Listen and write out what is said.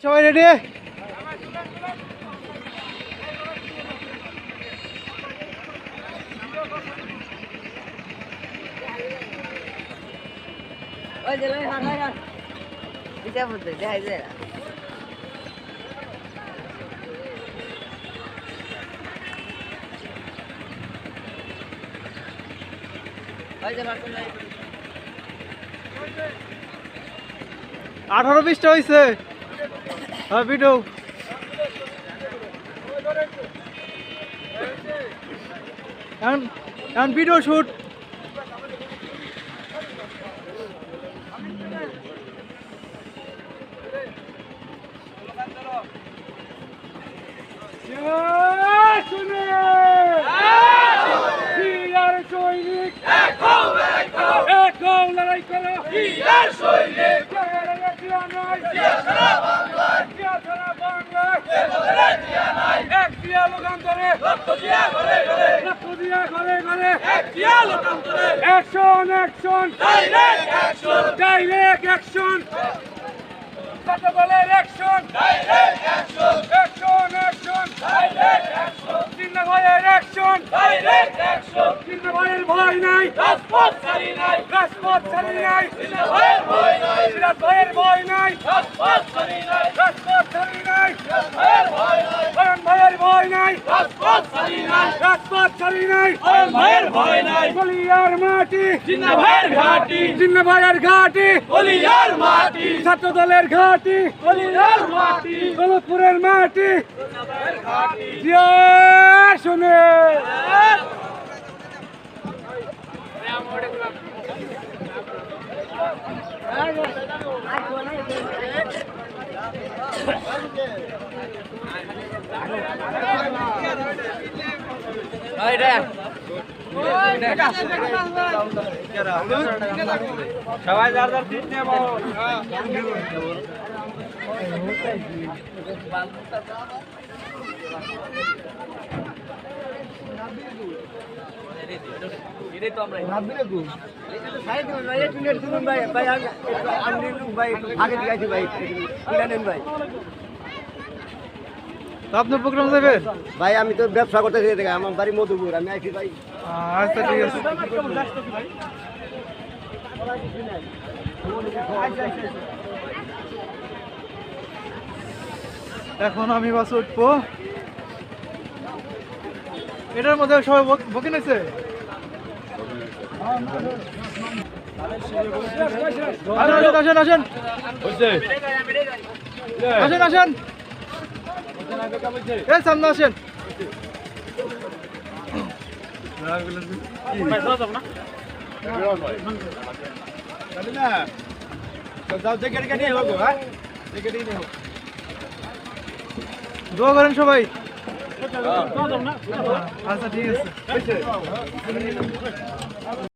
সবাই রেডি? ওই যে লই হান এটা বলতে দেখাই যায় না। ওই যে রাখুন 18-20টা হয়েছে। হ্যাঁ ভিডিও এখন ভিডিও শুট। লড়াই করো লোকান্তরে অ্যাকশন অ্যাকশন ডাইরেক্ট অ্যাকশন বলের অ্যাকশন অ্যাকশন অ্যাকশন চিন্তা ভয়ের অ্যাকশন চিন্তা ভয়ের ভয় নাই রাজপথ ছাড়ি নাই সিরাজ ভয়ের ভয় নাই রাজপথ ছাড়ি নাই অয়ন ভাইয়ের ভয় নাই রাজপথ ছাড়ি নাই অয়ন ভাইয়ের ভয় নাই বলিয়ার মাটি জিন্না ভাইয়ের ঘাটি বলিয়ার মাটি ছাত্র দলের ঘাটি বলিয়ার মাটি দৌলতপুরের মাটি শুনে সবাই যার যার সিট নিয়ে আপনার প্রোগ্রাম দেবেন ভাই? আমি তো ব্যবসা করতে চাই, আমার বাড়ি মধুপুর, আমি আইছি ভাই। আচ্ছা ঠিক আছে। এখন আমি বাস উঠবো। এটার মধ্যে সবাই বুকিং আছে। আসেন আসেন আসেন আসেন এই সামনে আসেন। দোয়া করেন সবাই। আচ্ছা ঠিক আছে।